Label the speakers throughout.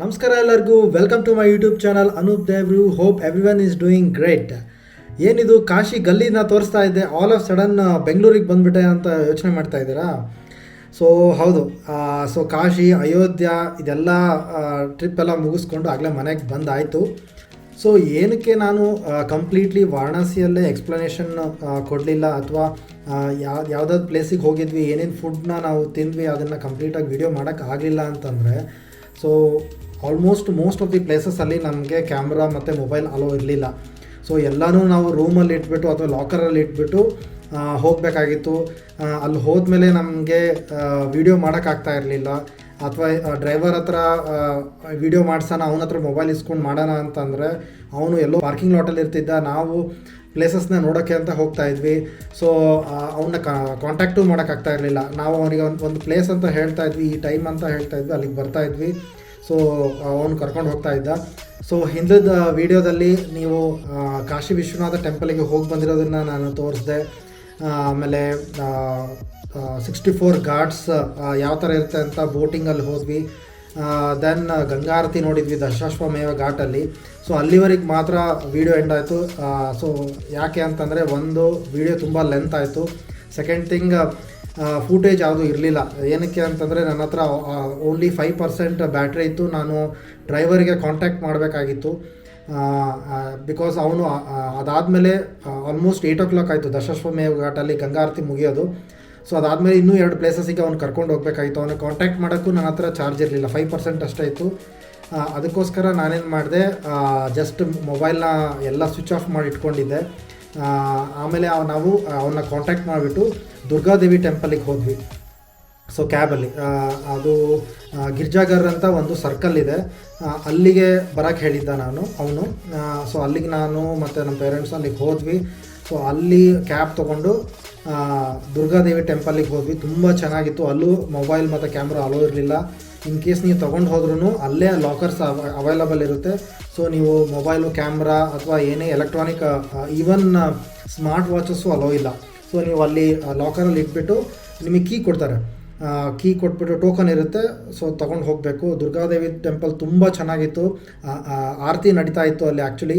Speaker 1: ನಮಸ್ಕಾರ ಎಲ್ಲರಿಗೂ, welcome to my YouTube channel Anoop Devru. Hope everyone is doing great. ಏನಿದು ಕಾಶಿ ಗಲ್ಲಿನ ತೋರಿಸ್ತಾ ಇದ್ದೆ, ಆಲ್ ಆಫ್ ಸಡನ್ ಬೆಂಗಳೂರಿಗೆ ಬಂದುಬಿಟ್ಟೆ ಅಂತ ಯೋಚನೆ ಮಾಡ್ತಾ ಇದ್ದೀರಾ? ಸೊ ಹೌದು. ಸೊ ಕಾಶಿ, ಅಯೋಧ್ಯ ಇದೆಲ್ಲ ಟ್ರಿಪ್ ಎಲ್ಲ ಮುಗಿಸ್ಕೊಂಡು ಆಗಲೇ ಮನೆಗೆ ಬಂದಾಯಿತು. ಸೊ ಏನಕ್ಕೆ ನಾನು ಕಂಪ್ಲೀಟ್ಲಿ ವಾರಣಾಸಿಯಲ್ಲೇ ಎಕ್ಸ್ಪ್ಲನೇಷನ್ ಕೊಡಲಿಲ್ಲ ಅಥವಾ ಯಾವುದಾದ್ರು ಪ್ಲೇಸಿಗೆ ಹೋಗಿದ್ವಿ, ಏನೇನು ಫುಡ್ನ ನಾವು ತಿಂದ್ವಿ ಅದನ್ನು ಕಂಪ್ಲೀಟಾಗಿ ವಿಡಿಯೋ ಮಾಡೋಕ್ಕಾಗಲಿಲ್ಲ ಅಂತಂದರೆ, ಸೊ ಮೋಸ್ಟ್ ಆಫ್ ದಿ ಪ್ಲೇಸಸಲ್ಲಿ ನಮಗೆ ಕ್ಯಾಮ್ರಾ ಮತ್ತು ಮೊಬೈಲ್ ಅಲೋ ಇರಲಿಲ್ಲ. ಸೊ ಎಲ್ಲನೂ ನಾವು ರೂಮಲ್ಲಿ ಇಟ್ಬಿಟ್ಟು ಅಥವಾ ಲಾಕರಲ್ಲಿ ಇಟ್ಬಿಟ್ಟು ಹೋಗಬೇಕಾಗಿತ್ತು. ಅಲ್ಲಿ ಹೋದ್ಮೇಲೆ ನಮಗೆ ವಿಡಿಯೋ ಮಾಡೋಕ್ಕಾಗ್ತಾ ಇರಲಿಲ್ಲ. ಅಥವಾ ಡ್ರೈವರ್ ಹತ್ರ ವಿಡಿಯೋ ಮಾಡ್ಸೋಣ, ಅವನ ಹತ್ರ ಮೊಬೈಲ್ ಇಸ್ಕೊಂಡು ಮಾಡೋಣ ಅಂತಂದರೆ ಅವನು ಎಲ್ಲೋ ಪಾರ್ಕಿಂಗ್ ಲಾಟಲ್ಲಿ ಇರ್ತಿದ್ದ. ನಾವು ಪ್ಲೇಸಸ್ನ ನೋಡೋಕ್ಕೆ ಅಂತ ಹೋಗ್ತಾ ಇದ್ವಿ. ಸೊ ಅವನ್ನ ಕಾಂಟ್ಯಾಕ್ಟು ಮಾಡೋಕ್ಕಾಗ್ತಾ ಇರಲಿಲ್ಲ. ನಾವು ಅವನಿಗೆ ಒಂದು ಪ್ಲೇಸ್ ಅಂತ ಹೇಳ್ತಾ ಇದ್ವಿ, ಈ ಟೈಮ್ ಅಂತ ಹೇಳ್ತಾ ಇದ್ವಿ, ಅಲ್ಲಿಗೆ ಬರ್ತಾ ಇದ್ವಿ. ಸೊ ಅವನು ಕರ್ಕೊಂಡು ಹೋಗ್ತಾ ಇದ್ದ. ಸೊ ಹಿಂದಿನ ವೀಡಿಯೋದಲ್ಲಿ ನೀವು ಕಾಶಿ ವಿಶ್ವನಾಥ ಟೆಂಪಲಿಗೆ ಹೋಗಿ ಬಂದಿರೋದನ್ನು ನಾನು ತೋರಿಸಿದೆ. ಆಮೇಲೆ 64 ಘಾಟ್ಸ್ ಯಾವ ಥರ ಇರುತ್ತೆ ಅಂತ ಬೋಟಿಂಗಲ್ಲಿ ಹೋದ್ವಿ. ದೆನ್ ಗಂಗಾ ಆರತಿ ನೋಡಿದ್ವಿ ದಶಾಶ್ವಮೇವ ಘಾಟಲ್ಲಿ. ಸೊ ಅಲ್ಲಿವರೆಗೆ ಮಾತ್ರ ವೀಡಿಯೋ ಎಂಡ್ ಆಯಿತು. ಸೊ ಯಾಕೆ ಅಂತಂದರೆ, ಒಂದು ವೀಡಿಯೋ ತುಂಬ ಲೆಂತ್ ಆಯಿತು. ಸೆಕೆಂಡ್ ಥಿಂಗ್, ಫೂಟೇಜ್ ಯಾವುದೂ ಇರಲಿಲ್ಲ. ಏನಕ್ಕೆ ಅಂತಂದರೆ ನನ್ನ ಹತ್ರ ಓನ್ಲಿ 5% ಬ್ಯಾಟ್ರಿ ಇತ್ತು. ನಾನು ಡ್ರೈವರಿಗೆ ಕಾಂಟ್ಯಾಕ್ಟ್ ಮಾಡಬೇಕಾಗಿತ್ತು. ಬಿಕಾಸ್ ಅವನು ಅದಾದಮೇಲೆ ಆಲ್ಮೋಸ್ಟ್ 8 o'clock ಆಯಿತು ದಶಾಶ್ವಮೇವ ಘಾಟಲ್ಲಿ ಗಂಗಾ ಆರತಿ ಮುಗಿಯೋದು. ಸೊ ಅದಾದಮೇಲೆ ಇನ್ನೂ 2 ಪ್ಲೇಸಸ್ಸಿಗೆ ಅವ್ನು ಕರ್ಕೊಂಡು ಹೋಗಬೇಕಾಗಿತ್ತು. ಅವನಿಗೆ ಕಾಂಟ್ಯಾಕ್ಟ್ ಮಾಡೋಕ್ಕೂ ನನ್ನ ಹತ್ರ ಚಾರ್ಜ್ ಇರಲಿಲ್ಲ, 5% ಅಷ್ಟೇ ಇತ್ತು. ಅದಕ್ಕೋಸ್ಕರ ನಾನೇನು ಮಾಡಿದೆ, ಜಸ್ಟ್ ಮೊಬೈಲ್ನ ಎಲ್ಲ ಸ್ವಿಚ್ ಆಫ್ ಮಾಡಿ ಇಟ್ಕೊಂಡಿದ್ದೆ. ಆಮೇಲೆ ನಾವು ಅವನ್ನ ಕಾಂಟ್ಯಾಕ್ಟ್ ಮಾಡಿಬಿಟ್ಟು ದುರ್ಗಾದೇವಿ ಟೆಂಪಲಿಗೆ ಹೋದ್ವಿ. ಸೊ ಕ್ಯಾಬಲ್ಲಿ ಅದು ಗಿರ್ಜಾಘರ್ ಅಂತ ಒಂದು ಸರ್ಕಲ್ ಇದೆ, ಅಲ್ಲಿಗೆ ಬರೋಕ್ಕೆ ಹೇಳಿದ್ದ ಅವನು. ಸೊ ಅಲ್ಲಿಗೆ ನಾನು ಮತ್ತು ನಮ್ಮ ಪೇರೆಂಟ್ಸ್ ಅಲ್ಲಿಗೆ ಹೋದ್ವಿ. ಸೊ ಅಲ್ಲಿ ಕ್ಯಾಬ್ ತೊಗೊಂಡು ದುರ್ಗಾದೇವಿ ಟೆಂಪಲಿಗೆ ಹೋದ್ವಿ. ತುಂಬ ಚೆನ್ನಾಗಿತ್ತು. ಅಲ್ಲೂ ಮೊಬೈಲ್ ಮತ್ತು ಕ್ಯಾಮ್ರಾ ಅಲೋ ಇರಲಿಲ್ಲ. ಇನ್ ಕೇಸ್ ನೀವು ತೊಗೊಂಡು ಹೋದ್ರೂ ಅಲ್ಲೇ ಲಾಕರ್ಸ್ ಅವೈಲಬಲ್ ಇರುತ್ತೆ. ಸೊ ನೀವು ಮೊಬೈಲು, ಕ್ಯಾಮ್ರಾ ಅಥವಾ ಏನೇ electronic, even smart watches hello ಇಲ್ಲ. ಸೊ ನೀವು ಅಲ್ಲಿ ಲಾಕರಲ್ಲಿ ಇಟ್ಬಿಟ್ಟು ನಿಮಗೆ ಕೀ ಕೊಡ್ತಾರೆ. ಕೀ ಕೊಟ್ಬಿಟ್ಟು ಟೋಕನ್ ಇರುತ್ತೆ. ಸೊ ತೊಗೊಂಡು ಹೋಗಬೇಕು. ದುರ್ಗಾದೇವಿ ಟೆಂಪಲ್ ತುಂಬ ಚೆನ್ನಾಗಿತ್ತು. ಆರತಿ ನಡೀತಾ ಇತ್ತು ಅಲ್ಲಿ. ಆ್ಯಕ್ಚುಲಿ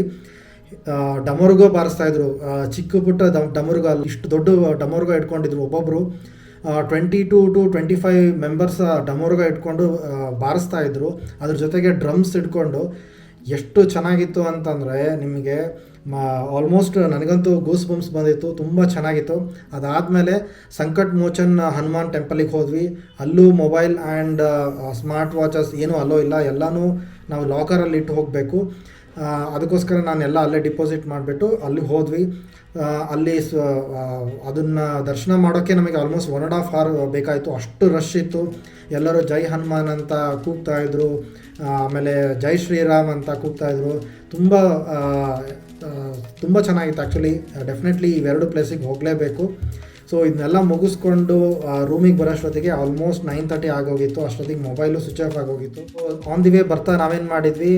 Speaker 1: ಡಮರುಗ ಬಾರಿಸ್ತಾಯಿದ್ರು, ಚಿಕ್ಕ ಪುಟ್ಟ ಡಮರುಗ. ಅಲ್ಲಿ ಇಷ್ಟು ದೊಡ್ಡ ಡಮರುಗ ಇಟ್ಕೊಂಡಿದ್ರು. ಒಬ್ಬೊಬ್ಬರು 22 to 25 ಮೆಂಬರ್ಸ್ ಡಮರುಗ ಇಟ್ಕೊಂಡು ಬಾರಿಸ್ತಾಯಿದ್ರು. ಅದ್ರ ಜೊತೆಗೆ ಡ್ರಮ್ಸ್ ಇಟ್ಕೊಂಡು. ಎಷ್ಟು ಚೆನ್ನಾಗಿತ್ತು ಅಂತಂದರೆ ನಿಮಗೆ ಆಲ್ಮೋಸ್ಟ್ ನನಗಂತೂ ಗೂಸ್ ಬಂಪ್ಸ್ ಬಂದಿತ್ತು. ತುಂಬ ಚೆನ್ನಾಗಿತ್ತು. ಅದಾದಮೇಲೆ ಸಂಕಟ್ ಮೋಚನ್ ಹನುಮಾನ್ ಟೆಂಪಲಿಗೆ ಹೋದ್ವಿ. ಅಲ್ಲೂ ಮೊಬೈಲ್ ಆ್ಯಂಡ್ ಸ್ಮಾರ್ಟ್ ವಾಚಸ್ ಏನೂ ಅಲ್ಲೋ ಇಲ್ಲ. ಎಲ್ಲನೂ ನಾವು ಲಾಕರಲ್ಲಿ ಇಟ್ಟು ಹೋಗಬೇಕು. ಅದಕ್ಕೋಸ್ಕರ ನಾನೆಲ್ಲ ಅಲ್ಲೇ ಡಿಪಾಸಿಟ್ ಮಾಡಿಬಿಟ್ಟು ಅಲ್ಲಿ ಹೋದ್ವಿ. ಅಲ್ಲಿ ಅದನ್ನು ದರ್ಶನ ಮಾಡೋಕ್ಕೆ ನಮಗೆ ಆಲ್ಮೋಸ್ಟ್ 1.5 hour ಬೇಕಾಯಿತು. ಅಷ್ಟು ರಶ್ ಇತ್ತು. ಎಲ್ಲರೂ ಜೈ ಹನುಮಾನ್ ಅಂತ ಕೂಗ್ತಾಯಿದ್ರು, ಆಮೇಲೆ ಜೈ ಶ್ರೀರಾಮ್ ಅಂತ ಕೂಗ್ತಾಯಿದ್ರು. ತುಂಬ ಚೆನ್ನಾಗಿತ್ತು. ಆ್ಯಕ್ಚುಲಿ ಡೆಫಿನೆಟ್ಲಿ ಇವೆರಡು ಪ್ಲೇಸಿಗೆ ಹೋಗಲೇಬೇಕು. ಸೊ ಇದನ್ನೆಲ್ಲ ಮುಗಿಸ್ಕೊಂಡು ರೂಮಿಗೆ ಬರೋಷ್ಟೊತ್ತಿಗೆ ಆಲ್ಮೋಸ್ಟ್ 9:30 ಆಗೋಗಿತ್ತು. ಅಷ್ಟೊತ್ತಿಗೆ ಮೊಬೈಲು ಸ್ವಿಚ್ ಆಫ್ ಆಗೋಗಿತ್ತು. ಆನ್ ದಿ ವೇ ಬರ್ತಾ ನಾವೇನು ಮಾಡಿದ್ವಿ,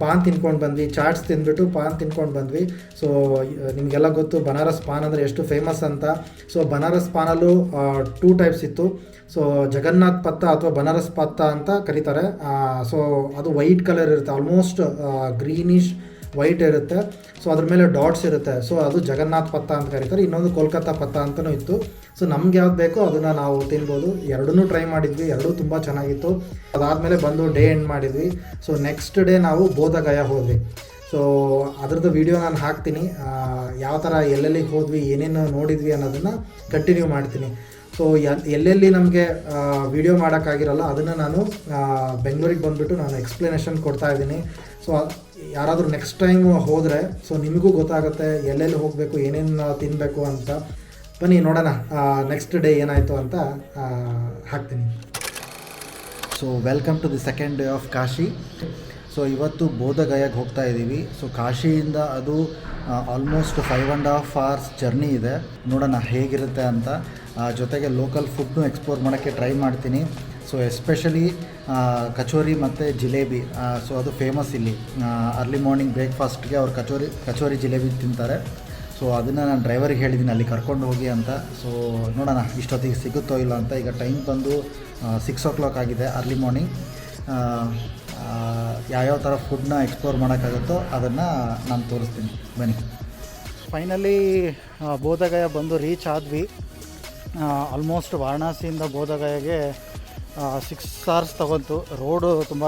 Speaker 1: ಪಾನ್ ತಿನ್ಕೊಂಡು ಬಂದ್ವಿ. ಚಾಟ್ಸ್ ತಿಂದ್ಬಿಟ್ಟು ಪಾನ್ ತಿನ್ಕೊಂಡು ಬಂದ್ವಿ. ಸೊ ನಿಮಗೆಲ್ಲ ಗೊತ್ತು ಬನಾರಸ್ ಪಾನ್ ಅಂದರೆ ಎಷ್ಟು ಫೇಮಸ್ ಅಂತ. ಸೊ ಬನಾರಸ್ ಪಾನಲ್ಲೂ 2 types ಇತ್ತು. ಸೊ ಜಗನ್ನಾಥ್ ಪತ್ತ ಅಥವಾ ಬನಾರಸ್ ಪತ್ತ ಅಂತ ಕರೀತಾರೆ. ಸೊ ಅದು ವೈಟ್ ಕಲರ್ ಇರುತ್ತೆ, ಆಲ್ಮೋಸ್ಟ್ ಗ್ರೀನಿಶ್ ವೈಟ್ ಇರುತ್ತೆ. ಸೊ ಅದ್ರ ಮೇಲೆ ಡಾಟ್ಸ್ ಇರುತ್ತೆ. ಸೊ ಅದು ಜಗನ್ನಾಥ್ ಪತ್ತ ಅಂತ ಕರೀತಾರೆ. ಇನ್ನೊಂದು ಕೋಲ್ಕತ್ತಾ ಪತ್ತ ಅಂತಲೂ ಇತ್ತು. ಸೊ ನಮ್ಗೆ ಯಾವ್ದು ಬೇಕೋ ಅದನ್ನು ನಾವು ತಿನ್ಬೋದು. ಎರಡನ್ನೂ ಟ್ರೈ ಮಾಡಿದ್ವಿ, ಎರಡೂ ತುಂಬ ಚೆನ್ನಾಗಿತ್ತು. ಅದಾದಮೇಲೆ ಬಂದು ಡೇ ಎಂಡ್ ಮಾಡಿದ್ವಿ. ಸೊ ನೆಕ್ಸ್ಟ್ ಡೇ ನಾವು ಬೋಧಗಯ ಹೋದ್ವಿ. ಸೊ ಅದ್ರದ್ದು ವೀಡಿಯೋ ನಾನು ಹಾಕ್ತೀನಿ. ಯಾವ ಥರ ಎಲ್ಲೆಲ್ಲಿಗೆ ಹೋದ್ವಿ, ಏನೇನು ನೋಡಿದ್ವಿ ಅನ್ನೋದನ್ನು ಕಂಟಿನ್ಯೂ ಮಾಡ್ತೀನಿ. ಸೊ ಎಲ್ಲೆಲ್ಲಿ ನಮಗೆ ವಿಡಿಯೋ ಮಾಡೋಕ್ಕಾಗಿರಲ್ಲ ಅದನ್ನು ನಾನು ಬೆಂಗಳೂರಿಗೆ ಬಂದುಬಿಟ್ಟು ನಾನು ಎಕ್ಸ್ಪ್ಲನೇಷನ್ ಕೊಡ್ತಾಯಿದ್ದೀನಿ. ಸೊ ಯಾರಾದರೂ ನೆಕ್ಸ್ಟ್ ಟೈಮ್ ಹೋದರೆ ಸೊ ನಿಮಗೂ ಗೊತ್ತಾಗುತ್ತೆ ಎಲ್ಲೆಲ್ಲಿ ಹೋಗಬೇಕು, ಏನೇನು ತಿನ್ನಬೇಕು ಅಂತ. ಬನ್ನಿ ನೋಡೋಣ ನೆಕ್ಸ್ಟ್ ಡೇ ಏನಾಯಿತು ಅಂತ ಹಾಕ್ತೀನಿ. So welcome to the second day of Kashi. ಸೊ ಇವತ್ತು ಬೋಧಗಯಾಗೆ ಹೋಗ್ತಾ ಇದ್ದೀವಿ. ಸೊ ಕಾಶಿಯಿಂದ ಅದು ಆಲ್ಮೋಸ್ಟ್ 5.5 hours ಜರ್ನಿ ಇದೆ. ನೋಡೋಣ ಹೇಗಿರುತ್ತೆ ಅಂತ. ಜೊತೆಗೆ ಲೋಕಲ್ ಫುಡ್ನು ಎಕ್ಸ್ಪ್ಲೋರ್ ಮಾಡೋಕ್ಕೆ ಟ್ರೈ ಮಾಡ್ತೀನಿ. ಸೊ ಎಸ್ಪೆಷಲಿ ಕಚೋರಿ ಮತ್ತು ಜಿಲೇಬಿ. ಸೊ ಅದು ಫೇಮಸ್ ಇಲ್ಲಿ. ಅರ್ಲಿ ಮಾರ್ನಿಂಗ್ ಬ್ರೇಕ್ಫಾಸ್ಟ್ಗೆ ಅವ್ರು ಕಚೋರಿ ಜಿಲೇಬಿ ತಿಂತಾರೆ. ಸೊ ಅದನ್ನು ನಾನು ಡ್ರೈವರಿಗೆ ಹೇಳಿದ್ದೀನಿ ಅಲ್ಲಿ ಕರ್ಕೊಂಡು ಹೋಗಿ ಅಂತ. ಸೊ ನೋಡೋಣ ಇಷ್ಟೊತ್ತಿಗೆ ಸಿಗುತ್ತೋ ಇಲ್ಲ ಅಂತ. ಈಗ ಟೈಮ್ ಬಂದು 6 o'clock ಆಗಿದೆ, ಅರ್ಲಿ ಮಾರ್ನಿಂಗ್.
Speaker 2: ಯಾವ್ಯಾವ ಥರ ಫುಡ್ನ ಎಕ್ಸ್ಪ್ಲೋರ್ ಮಾಡೋಕ್ಕಾಗುತ್ತೋ ಅದನ್ನು ನಾನು ತೋರಿಸ್ತೀನಿ, ಬನ್ನಿ. ಫೈನಲಿ ಬೋಧಗಯ ಬಂದು ರೀಚ್ ಆದ್ವಿ. ಆಲ್ಮೋಸ್ಟ್ ವಾರಣಾಸಿಯಿಂದ ಬೋಧಗಯಗೆ 6 hours ತಗೊಂತು. ರೋಡು ತುಂಬ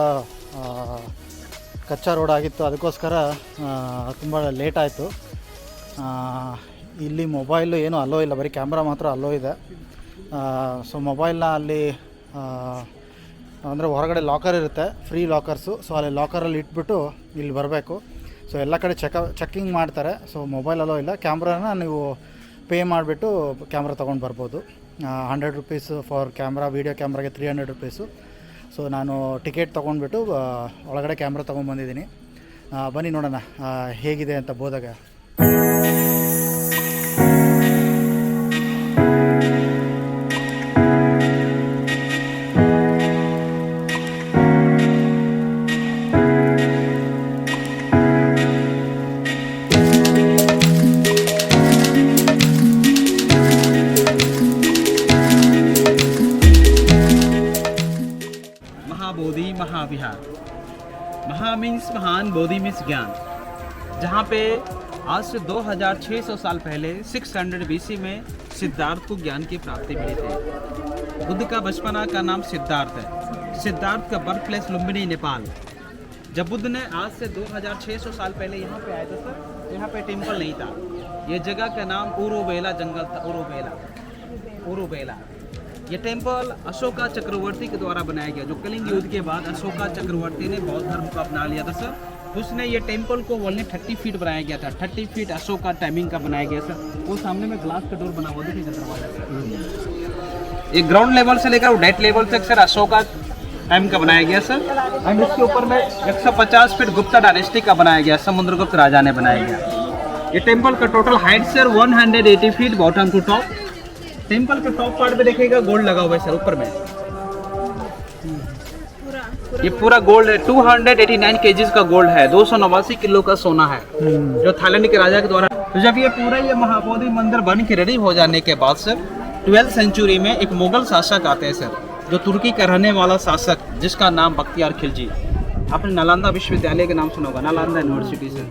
Speaker 2: ಕಚ್ಚಾ ರೋಡ್ ಆಗಿತ್ತು, ಅದಕ್ಕೋಸ್ಕರ ತುಂಬ ಲೇಟ್ ಆಯಿತು. ಇಲ್ಲಿ ಮೊಬೈಲು ಏನೂ ಅಲೋ ಇಲ್ಲ, ಬರೀ ಕ್ಯಾಮ್ರಾ ಮಾತ್ರ ಅಲೋ ಇದೆ. ಸೊ ಮೊಬೈಲ್ನ ಅಲ್ಲಿ ಅಂದರೆ ಹೊರಗಡೆ ಲಾಕರ್ ಇರುತ್ತೆ, ಫ್ರೀ ಲಾಕರ್ಸು. ಸೊ ಅಲ್ಲಿ ಲಾಕರಲ್ಲಿ ಇಟ್ಬಿಟ್ಟು ಇಲ್ಲಿ ಬರಬೇಕು. ಸೊ ಎಲ್ಲ ಕಡೆ ಚೆಕ್ಕಿಂಗ್ ಮಾಡ್ತಾರೆ. ಸೊ ಮೊಬೈಲ್ ಅಲೋ ಇಲ್ಲ. ಕ್ಯಾಮ್ರಾನ ನೀವು ಪೇ ಮಾಡಿಬಿಟ್ಟು ಕ್ಯಾಮ್ರಾ ತೊಗೊಂಡು ಬರ್ಬೋದು. 100 rupees ಫಾರ್ ಕ್ಯಾಮ್ರಾ, ವೀಡಿಯೋ ಕ್ಯಾಮ್ರಾಗೆ 300 rupees. ಸೊ ನಾನು ಟಿಕೆಟ್ ತೊಗೊಂಡ್ಬಿಟ್ಟು ಒಳಗಡೆ ಕ್ಯಾಮ್ರಾ ತೊಗೊಂಡ್ಬಂದಿದ್ದೀನಿ. ಬನ್ನಿ ನೋಡೋಣ ಹೇಗಿದೆ ಅಂತ ಬೋಧಗಯ.
Speaker 3: महाबोधि महाविहार। महा मीन्स महान, बोधि मीन्स ज्ञान। जहाँ पे आज से 2600 साल पहले 600 BC में सिद्धार्थ को ज्ञान की प्राप्ति मिली थी। बुद्ध का बचपना का नाम सिद्धार्थ है। सिद्धार्थ का बर्थ प्लेस लुम्बिनी, नेपाल। जब बुद्ध ने आज से 2600 साल पहले यहाँ पे आए थे सर, यहाँ पे टेम्पल नहीं था। ये जगह का नाम उरुबेला जंगल था। उरुबेला ये टेम्पल अशोका चक्रवर्ती के द्वारा बनाया गया। जो कलिंग युद्ध के बाद अशोका चक्रवर्ती ने बौद्ध धर्म को अपना लिया था सर, उसने ये टेम्पल को ओनली 30 फीट बनाया गया था। 30 फीट अशोका टाइमिंग का बनाया गया सर। वो सामने में ग्लास का डोर बना हुआ देखिएगा, दरवाजा। ये ग्राउंड लेवल से लेकर डेट लेवल तक सर अशोका टाइम का बनाया गया सर। एंड इसके ऊपर में 150 फीट गुप्ता डायनेस्टी का बनाया गया, समुद्रगुप्त राजा ने बनाया गया। ये टेम्पल का total height sir 180 feet bottom to top. Temple के टॉप पार्ट में देखिएगा गोल्ड लगा हुआ है सर, ऊपर में ये पूरा गोल्ड है। 289 kgs का गोल्ड है, 289 किलो का सोना है, जो थाईलैंड के राजा के द्वारा। तो जब ये पूरा ये महाबोधि मंदिर बन के रेडी हो जाने के बाद सर 12th सेंचुरी में एक मुगल शासक आते हैं सर, जो तुर्की का रहने वाला शासक, जिसका नाम बख्तियार खिलजी। आपने नालंदा विश्वविद्यालय के नाम सुना होगा, नालंदा यूनिवर्सिटी से।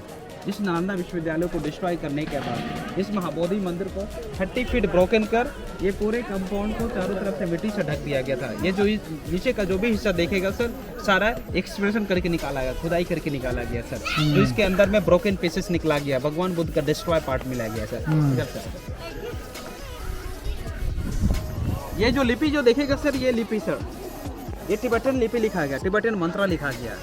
Speaker 3: इस नालंदा विश्वविद्यालय को डिस्ट्रॉय करने के बाद इस महाबोधि मंदिर को 30 फीट ब्रोकन कर ये पूरे कंपाउंड को चारों तरफ से मिट्टी से ढक दिया गया था। ये जो नीचे का जो भी हिस्सा देखेगा सर, सारा एक्सप्रेशन करके निकाला गया, खुदाई करके निकाला गया सर। तो इसके अंदर में ब्रोकन पीसेस निकला गया, भगवान बुद्ध का डिस्ट्रॉय पार्ट मिला गया सर। ये जो लिपि जो देखेगा सर, ये लिपि सर, ये टिबेटन लिपि लिखा गया, टिबेटन मंत्रा लिखा गया।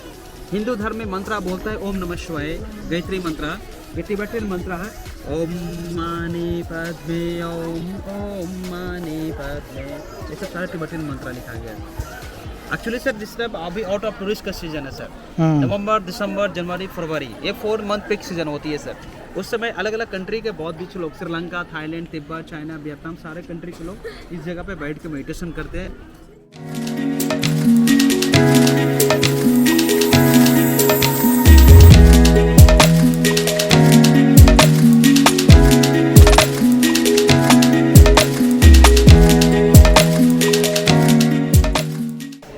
Speaker 3: हिंदू धर्म में मंत्रा बोलता है ओम नमः शिवाय, गायत्री मंत्रा। ये टिबेटन मंत्रा है ओम मानी पद्मे, ओम ओम मानी पद्मे। ये सब सारा टिबेटन मंत्रा लिखा गया। एक्चुअली सर जिस टाइम अभी आउट ऑफ टूरिस्ट का सीजन है सर, नवंबर, दिसंबर, जनवरी, फरवरी, ये 4 मंथ पिक सीजन होती है सर। उस समय अलग अलग कंट्री के बहुत बीच लोग, Sri Lanka, Thailand, Tibet, China, Vietnam, सारे कंट्री के लोग इस जगह पे बैठ के मेडिटेशन करते हैं।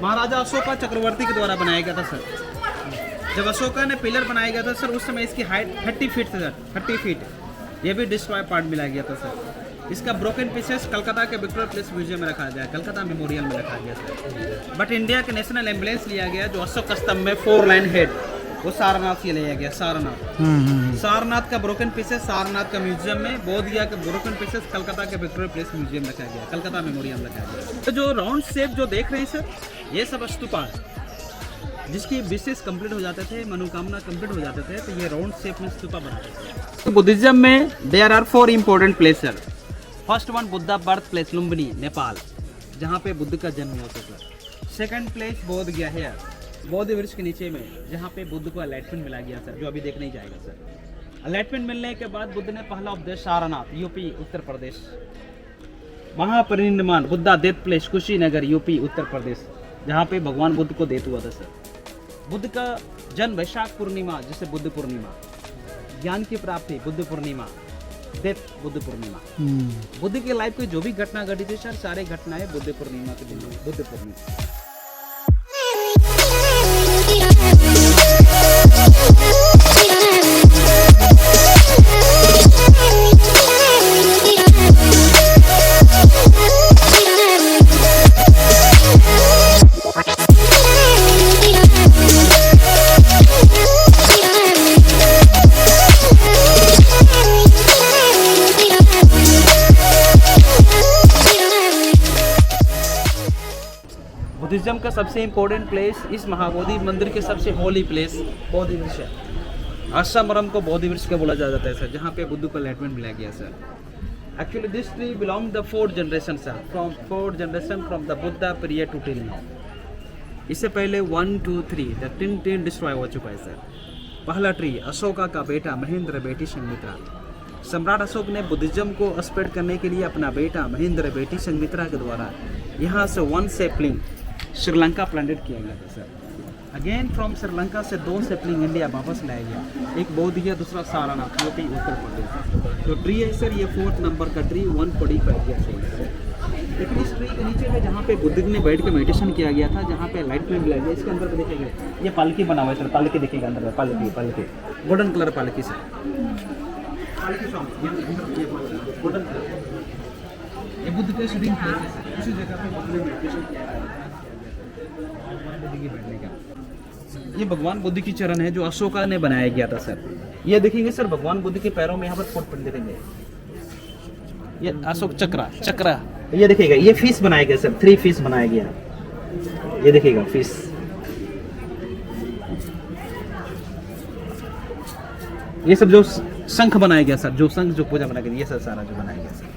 Speaker 3: महाराजा अशोका चक्रवर्ती के द्वारा बनाया गया था सर। जब अशोका ने पिलर बनाया गया था सर, उस समय इसकी हाइट 30 फीट था सर, 30 फीट। ये भी डिस्ट्रॉय पार्ट मिला गया था सर। इसका ब्रोकन पीसेस कलकत्ता के विक्टोरिया प्लेस म्यूजियम में रखा गया, कलकत्ता मेमोरियल में रखा गया सर। बट इंडिया के नेशनल एम्बुलेंस लिया गया, जो अशोक स्तंभ में 4 लाइन हेड, वो सारनाथ से लिया गया। सारनाथ का ब्रोकन पीसेस सारनाथ का म्यूजियम में, बोधगया का ब्रोकन पीसेस कलकत्ता के विक्टोरिया प्लेस म्यूजियम में रखा गया, कलकत्ता मेमोरियल में रखा गया। तो जो राउंड शेप जो देख रहे हैं सर, ये सब स्तूपा है, जिसकी विशेष कंप्लीट हो जाते थे, मनोकामना कंप्लीट हो जाते थे, तो ये राउंड शेप में स्तूपा बनाते थे। बुद्धिज्म में there are 4 important place sir. First one Buddha birth place Lumbini, Nepal, जहाँ पे बुद्ध का जन्म हुआ था सर। सेकंड प्लेस बोध गया है, बोध वृक्ष के नीचे में, जहाँ पे बुद्ध को अलाइटमेंट मिला गया सर, जो अभी देखने ही जाएगा सर। अलाइटमेंट मिलने के बाद बुद्ध ने पहला उपदेश सारनाथ, यूपी, उत्तर प्रदेश। महापरिनिर्वाण Buddha death place Kushinagar, UP, Uttar Pradesh, जहाँ पे भगवान बुद्ध को डेथ हुआ था सर। बुद्ध का जन्म वैशाख पूर्णिमा, जिसे बुद्ध पूर्णिमा। ज्ञान की प्राप्ति बुद्ध पूर्णिमा, डेथ बुद्ध पूर्णिमा। बुद्ध की लाइफ की जो भी घटना घटी थी सर, सारे घटनाएं बुद्ध पूर्णिमा के दिन, बुद्ध पूर्णिमा। बुद्धिज़्म का सबसे इम्पोर्टेंट प्लेस, इस महाबोधि मंदिर के सबसे होली प्लेस बोधि वृक्ष है। आश्रमरम को बोधि वृक्ष का बोला जाता है सर, जहाँ पे बुद्ध को एनलाइटमेंट मिला गया sir. Actually this tree belong the 4th generation sir, from 4th generation from the Buddha period to till now. इससे पहले 1, 2, 3 द तीन डिस्ट्रॉय हो चुका है सर। पहला ट्री अशोका का बेटा महेंद्र बेटी संघमित्रा। सम्राट अशोक ने बुद्धिज़्म को स्प्रेड करने के लिए अपना बेटा महेंद्र बेटी संघमित्रा के द्वारा यहाँ से 1 सेपलिंग श्रीलंका प्लांटेड किया गया था सर। अगेन फ्रॉम श्रीलंका से 2 सेपलिंग इंडिया वापस लाया गया, एक बोधिया दूसरा सारनाथ जो कि उत्तर प्रदेश। तो ट्री है सर ये 4th नंबर का ट्री 145 ईयर्स ओल्ड है। लेकिन इस ट्री के नीचे है जहाँ पे बुद्ध ने बैठ के मेडिटेशन किया गया था, जहाँ पे लाइट में मिला गया। इसके अंदर पे देखेंगे ये पालकी बना हुआ है सर, पालकी देखिएगा अंदर में, पालकी गोल्डन कलर पालकी सर, पालकी गोल्डन कलर। ये बुद्ध के शरीर है सर, उसी जगह पे बुद्ध ने मेडिटेशन किया है। बैठने का ये भगवान बुद्ध की चरण है जो अशोका ने बनाया गया था सर। ये देखेंगे सर भगवान बुद्ध के पैरों में यहाँ पर फुटप्रिंट देखेंगे, ये अशोक चक्रा। ये देखिएगा ये फिश बनाया गया सर, 3 फिश बनाया गया। ये देखिएगा फिश, ये सब जो शंख बनाया गया सर, जो शंख जो पूजा बनाया गया, ये सब सारा जो बनाया गया सर।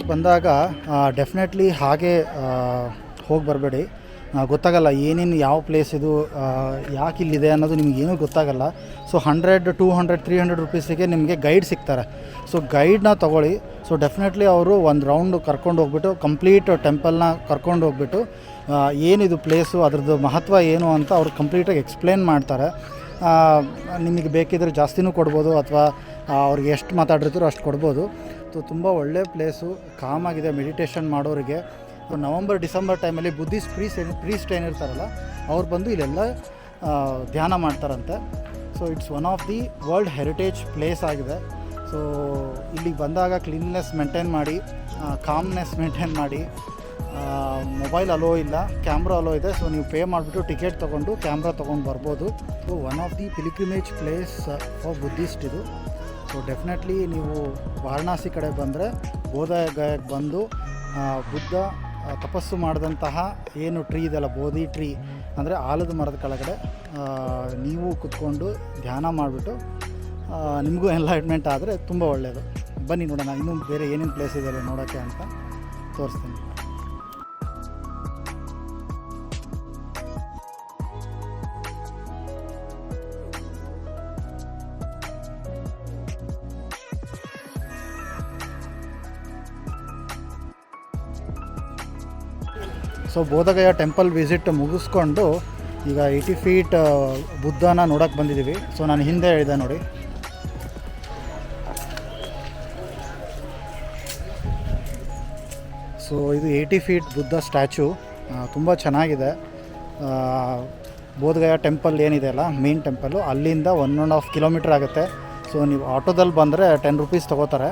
Speaker 2: ಬಂದಾಗ ಡೆಫಿನೆಟ್ಲಿ ಹಾಗೆ ಹೋಗಿ ಬರಬೇಡಿ, ಗೊತ್ತಾಗಲ್ಲ ಏನೇನು ಯಾವ ಪ್ಲೇಸ್ ಇದು ಯಾಕೆ ಇಲ್ಲಿದೆ ಅನ್ನೋದು ನಿಮಗೇನೂ ಗೊತ್ತಾಗಲ್ಲ. ಸೊ 100, 200, 300 ರುಪೀಸಿಗೆ ನಿಮಗೆ ಗೈಡ್ ಸಿಗ್ತಾರೆ. ಸೊ ಗೈಡ್ನ ತೊಗೊಳ್ಳಿ. ಸೊ ಡೆಫಿನೆಟ್ಲಿ ಅವರು ಒಂದು ರೌಂಡ್ ಕರ್ಕೊಂಡು ಹೋಗ್ಬಿಟ್ಟು ಕಂಪ್ಲೀಟ್ ಟೆಂಪಲ್ನ ಕರ್ಕೊಂಡು ಹೋಗ್ಬಿಟ್ಟು ಏನಿದು ಪ್ಲೇಸು ಅದರದ್ದು ಮಹತ್ವ ಏನು ಅಂತ ಅವ್ರು ಕಂಪ್ಲೀಟಾಗಿ ಎಕ್ಸ್ಪ್ಲೇನ್ ಮಾಡ್ತಾರೆ. ನಿಮಗೆ ಬೇಕಿದ್ರೆ ಜಾಸ್ತಿನೂ ಕೊಡ್ಬೋದು ಅಥವಾ ಅವ್ರಿಗೆ ಎಷ್ಟು ಮಾತಾಡಿರ್ತೀರೋ ಅಷ್ಟು ಕೊಡ್ಬೋದು. ಸೊ ತುಂಬ ಒಳ್ಳೆಯ ಪ್ಲೇಸು, ಕಾಮಾಗಿದೆ ಮೆಡಿಟೇಷನ್ ಮಾಡೋರಿಗೆ. ನವಂಬರ್ ಡಿಸೆಂಬರ್ ಟೈಮಲ್ಲಿ ಬುದ್ಧಿಸ್ಟ್ ಪ್ರೀಸ್ಟ್ ಏನಿರ್ತಾರಲ್ಲ ಅವ್ರು ಬಂದು ಇಲ್ಲೆಲ್ಲ ಧ್ಯಾನ ಮಾಡ್ತಾರಂತೆ. So it's one of the world heritage place ಆಗಿದೆ. ಸೊ ಇಲ್ಲಿಗೆ ಬಂದಾಗ ಕ್ಲೀನ್ನೆಸ್ ಮೇಂಟೈನ್ ಮಾಡಿ, ಕಾಮ್ನೆಸ್ ಮೇಂಟೈನ್ ಮಾಡಿ. ಮೊಬೈಲ್ ಅಲೋ ಇಲ್ಲ, ಕ್ಯಾಮ್ರಾ ಅಲೋ ಇದೆ. ಸೊ ನೀವು ಪೇ ಮಾಡಿಬಿಟ್ಟು ಟಿಕೆಟ್ ತೊಗೊಂಡು ಕ್ಯಾಮ್ರಾ ತೊಗೊಂಡು ಬರ್ಬೋದು. So one of the pilgrimage place for Buddhist ಇದು. ಸೊ ಡೆಫಿನೆಟ್ಲಿ ನೀವು ವಾರಣಾಸಿ ಕಡೆ ಬಂದರೆ ಬೋಧಗಯಾಗೆ ಬಂದು ಬುದ್ಧ ತಪಸ್ಸು ಮಾಡಿದಂತಹ ಏನು ಟ್ರೀ ಇದೆಯಲ್ಲ, ಬೋಧಿ ಟ್ರೀ ಅಂದರೆ ಆಲದ ಮರದ ಕೆಳಗಡೆ ನೀವು ಕೂತ್ಕೊಂಡು ಧ್ಯಾನ ಮಾಡಿಬಿಟ್ಟು ನಿಮಗೂ ಎನ್ಲೈಟ್ಮೆಂಟ್ ಆದರೆ ತುಂಬ ಒಳ್ಳೆಯದು. ಬನ್ನಿ ನೋಡೋಣ ಇನ್ನೂ ಬೇರೆ ಏನೇನು ಪ್ಲೇಸ್ ಇದೆ ನೋಡೋಕ್ಕೆ ಅಂತ ತೋರಿಸ್ತೀನಿ. ಸೊ ಬೋಧಗಯ ಟೆಂಪಲ್ ವಿಸಿಟ್ ಮುಗಿಸ್ಕೊಂಡು ಈಗ 80 ಫೀಟ್ ಬುದ್ಧನ ನೋಡೋಕ್ಕೆ ಬಂದಿದ್ದೀವಿ. ಸೊ ನಾನು ಹಿಂದೆ ಹೇಳಿದೆ ನೋಡಿ, ಸೊ ಇದು 80 ಫೀಟ್ ಬುದ್ಧ ಸ್ಟ್ಯಾಚು, ತುಂಬ ಚೆನ್ನಾಗಿದೆ. ಬೋಧಗಯ ಟೆಂಪಲ್ ಏನಿದೆ ಅಲ್ಲ, ಮೇನ್ ಟೆಂಪಲ್ಲು, ಅಲ್ಲಿಂದ 1.5 ಕಿಲೋಮೀಟ್ರ್ ಆಗುತ್ತೆ. ಸೊ ನೀವು ಆಟೋದಲ್ಲಿ ಬಂದರೆ 10 ರೂಪೀಸ್ ತೊಗೋತಾರೆ.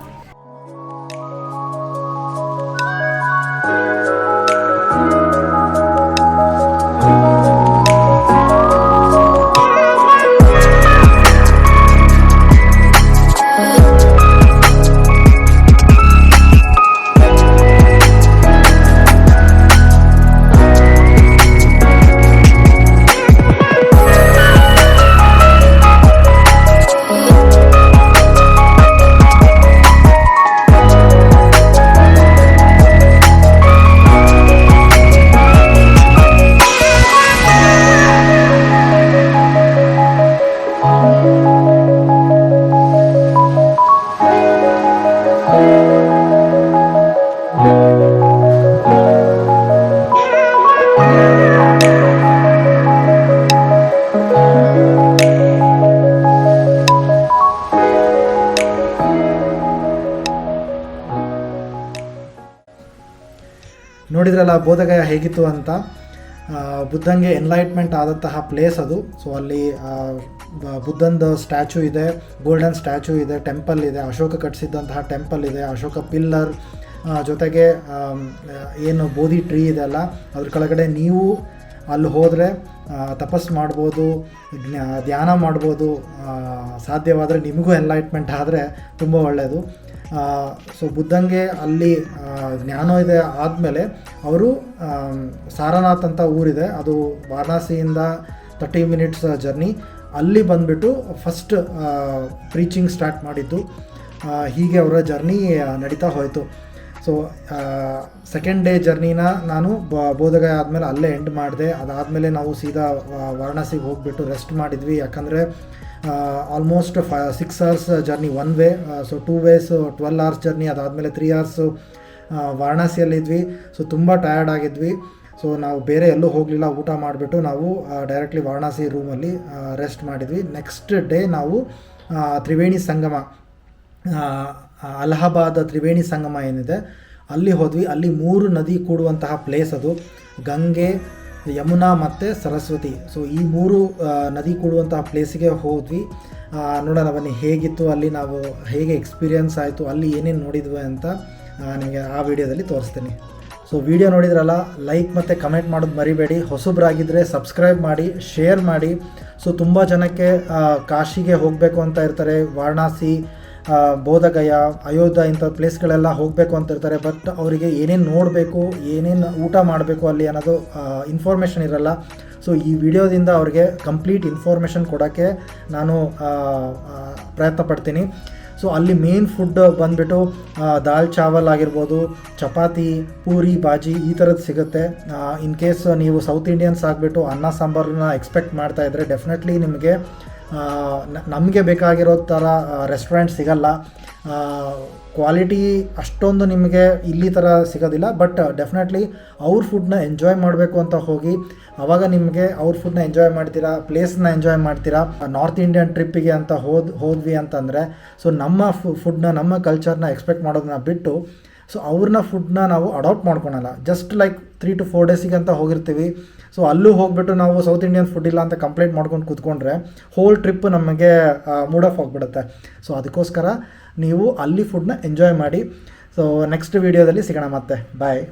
Speaker 1: ನೋಡಿದ್ರಲ್ಲ ಬೋಧಗಯ ಹೇಗಿತ್ತು ಅಂತ. ಬುದ್ಧಂಗೆ ಎನ್ಲೈಟ್ಮೆಂಟ್ ಆದಂತಹ ಪ್ಲೇಸ್ ಅದು. ಸೊ ಅಲ್ಲಿ ಬುದ್ಧಂದು ಸ್ಟ್ಯಾಚು ಇದೆ, ಗೋಲ್ಡನ್ ಸ್ಟ್ಯಾಚು ಇದೆ, ಟೆಂಪಲ್ ಇದೆ, ಅಶೋಕ ಕಟ್ಟಿಸಿದ್ದಂತಹ ಟೆಂಪಲ್ ಇದೆ, ಅಶೋಕ ಪಿಲ್ಲರ್ ಜೊತೆಗೆ ಏನು ಬೋಧಿ ಟ್ರೀ ಇದೆ ಅಲ್ಲ, ಅದ್ರ ಕೆಳಗಡೆ ನೀವು ಅಲ್ಲಿ ಹೋದರೆ ತಪಸ್ಸು ಮಾಡ್ಬೋದು, ಧ್ಯಾನ ಮಾಡ್ಬೋದು. ಸಾಧ್ಯವಾದರೆ ನಿಮಗೂ ಎನ್ಲೈಟ್ಮೆಂಟ್ ಆದರೆ ತುಂಬ ಒಳ್ಳೆಯದು. ಸೊ ಬುದ್ಧಂಗೆ ಅಲ್ಲಿ ಜ್ಞಾನೋದಯ ಆದಮೇಲೆ ಅವರು ಸಾರನಾಥ್ ಅಂತ ಊರಿದೆ, ಅದು ವಾರಣಾಸಿಯಿಂದ 30 ಮಿನಿಟ್ಸ್ ಜರ್ನಿ. ಅಲ್ಲಿ ಬಂದುಬಿಟ್ಟು ಫಸ್ಟ್ ಪ್ರೀಚಿಂಗ್ ಸ್ಟಾರ್ಟ್ ಮಾಡಿದ್ದು. ಹೀಗೆ ಅವರ ಜರ್ನಿ ನಡೀತಾ ಹೋಯಿತು. ಸೊ ಸೆಕೆಂಡ್ ಡೇ ಜರ್ನಿನ ನಾನು ಬೋಧಗಯ ಆದಮೇಲೆ ಅಲ್ಲೇ ಎಂಡ್ ಮಾಡಿದೆ. ಅದಾದಮೇಲೆ ನಾವು ಸೀದಾ ವಾರಣಾಸಿಗೆ ಹೋಗಿಬಿಟ್ಟು ರೆಸ್ಟ್ ಮಾಡಿದ್ವಿ. ಯಾಕಂದರೆ almost 6 hours journey one way. So 2 ways 12 hours journey. ಅದಾದಮೇಲೆ 3 hours ವಾರಣಾಸಿಯಲ್ಲಿದ್ವಿ. ಸೊ ತುಂಬ ಟಯರ್ಡ್ ಆಗಿದ್ವಿ. ಸೊ ನಾವು ಬೇರೆ ಎಲ್ಲೂ ಹೋಗಲಿಲ್ಲ, ಊಟ ಮಾಡಿಬಿಟ್ಟು ನಾವು ಡೈರೆಕ್ಟ್ಲಿ ವಾರಣಾಸಿ ರೂಮಲ್ಲಿ ರೆಸ್ಟ್ ಮಾಡಿದ್ವಿ. ನೆಕ್ಸ್ಟ್ ಡೇ ನಾವು ತ್ರಿವೇಣಿ ಸಂಗಮ, ಅಲಹಾಬಾದ್ ತ್ರಿವೇಣಿ ಸಂಗಮ ಏನಿದೆ ಅಲ್ಲಿ ಹೋದ್ವಿ. ಅಲ್ಲಿ 3 ನದಿ ಕೂಡುವಂತಹ ಪ್ಲೇಸ್ ಅದು, ಗಂಗೆ, ಯಮುನಾ ಮತ್ತು ಸರಸ್ವತಿ. ಸೊ ಈ 3 ನದಿ ಕೂಡುವಂತಹ ಪ್ಲೇಸಿಗೆ ಹೋದ್ವಿ. ನೋಡೋಣ ಬನ್ನಿ ಹೇಗಿತ್ತು, ಅಲ್ಲಿ ನಾವು ಹೇಗೆ ಎಕ್ಸ್ಪೀರಿಯನ್ಸ್ ಆಯಿತು, ಅಲ್ಲಿ ಏನೇನು ನೋಡಿದ್ವಿ ಅಂತ ನಿಮಗೆ ಆ ವಿಡಿಯೋದಲ್ಲಿ ತೋರಿಸ್ತೀನಿ. ಸೊ ವಿಡಿಯೋ ನೋಡಿದ್ರಲ್ಲ, ಲೈಕ್ ಮತ್ತು ಕಮೆಂಟ್ ಮಾಡೋದು ಮರಿಬೇಡಿ. ಹೊಸಬ್ರಾಗಿದ್ದರೆ ಸಬ್ಸ್ಕ್ರೈಬ್ ಮಾಡಿ, ಶೇರ್ ಮಾಡಿ. ಸೊ ತುಂಬ ಜನಕ್ಕೆ ಕಾಶಿಗೆ ಹೋಗಬೇಕು ಅಂತ ಇರ್ತಾರೆ, ವಾರಣಾಸಿ, ಬೋಧಗಯ, ಅಯೋಧ್ಯ ಇಂಥ ಪ್ಲೇಸ್ಗಳೆಲ್ಲ ಹೋಗಬೇಕು ಅಂತ ಇರ್ತಾರೆ. ಬಟ್ ಅವರಿಗೆ ಏನೇನು ನೋಡಬೇಕು, ಏನೇನು ಊಟ ಮಾಡಬೇಕು ಅಲ್ಲಿ ಅನ್ನೋದು ಇನ್ಫಾರ್ಮೇಷನ್ ಇರಲ್ಲ. ಸೊ ಈ ವಿಡಿಯೋದಿಂದ ಅವ್ರಿಗೆ ಕಂಪ್ಲೀಟ್ ಇನ್ಫಾರ್ಮೇಷನ್ ಕೊಡೋಕ್ಕೆ ನಾನು ಪ್ರಯತ್ನ ಪಡ್ತೀನಿ. ಸೊ ಅಲ್ಲಿ ಮೇನ್ ಫುಡ್ ಬಂದುಬಿಟ್ಟು ದಾಲ್ ಚಾವಲ್ ಆಗಿರ್ಬೋದು, ಚಪಾತಿ, ಪೂರಿ, ಬಾಜಿ ಈ ಥರದ್ದು ಸಿಗುತ್ತೆ. ಇನ್ ಕೇಸ್ ನೀವು ಸೌತ್ ಇಂಡಿಯನ್ಸ್ ಆಗಿಬಿಟ್ಟು ಅನ್ನ ಸಾಂಬಾರನ್ನ ಎಕ್ಸ್ಪೆಕ್ಟ್ ಮಾಡ್ತಾಯಿದ್ರೆ ಡೆಫಿನೆಟ್ಲಿ ನಿಮಗೆ ನಮಗೆ ಬೇಕಾಗಿರೋ ಥರ ರೆಸ್ಟೋರೆಂಟ್ ಸಿಗಲ್ಲ. ಕ್ವಾಲಿಟಿ ಅಷ್ಟೊಂದು ನಿಮಗೆ ಇಲ್ಲಿ ಥರ ಸಿಗೋದಿಲ್ಲ. ಬಟ್ ಡೆಫಿನೆಟ್ಲಿ ಅವ್ರ ಫುಡ್ನ ಎಂಜಾಯ್ ಮಾಡಬೇಕು ಅಂತ ಹೋಗಿ, ಆವಾಗ ನಿಮಗೆ ಅವ್ರ ಫುಡ್ನ ಎಂಜಾಯ್ ಮಾಡ್ತೀರಾ, ಪ್ಲೇಸ್ನ ಎಂಜಾಯ್ ಮಾಡ್ತೀರಾ. ನಾರ್ತ್ ಇಂಡಿಯನ್ ಟ್ರಿಪ್ಪಿಗೆ ಅಂತ ಹೋದ್ವಿ ಅಂತಂದರೆ ಸೊ ನಮ್ಮ ಫುಡ್ನ, ನಮ್ಮ ಕಲ್ಚರ್ನ ಎಕ್ಸ್ಪೆಕ್ಟ್ ಮಾಡೋದನ್ನ ಬಿಟ್ಟು ಸೊ ಅವ್ರನ್ನ ಫುಡ್ನ ನಾವು ಅಡಾಪ್ಟ್ ಮಾಡ್ಕೊಳಲ್ಲ. ಜಸ್ಟ್ ಲೈಕ್ 3 to 4 days ಅಂತ ಹೋಗಿರ್ತೀವಿ. ಸೊ ಅಲ್ಲೂ ಹೋಗ್ಬಿಟ್ಟು ನಾವು ಸೌತ್ ಇಂಡಿಯನ್ ಫುಡ್ ಇಲ್ಲ ಅಂತ ಕಂಪ್ಲೇಂಟ್ ಮಾಡ್ಕೊಂಡು ಕೂತ್ಕೊಂಡ್ರೆ ಹೋಲ್ ಟ್ರಿಪ್ ನಮಗೆ ಮೂಡ್ ಆಫ್ ಆಗಿಬಿಡುತ್ತೆ. ಸೊ ಅದಕ್ಕೋಸ್ಕರ ನೀವು ಅಲ್ಲಿ ಫುಡ್ನ ಎಂಜಾಯ್ ಮಾಡಿ. ಸೊ ನೆಕ್ಸ್ಟ್ ವೀಡಿಯೋದಲ್ಲಿ ಸಿಗೋಣ ಮತ್ತೆ. ಬಾಯ್.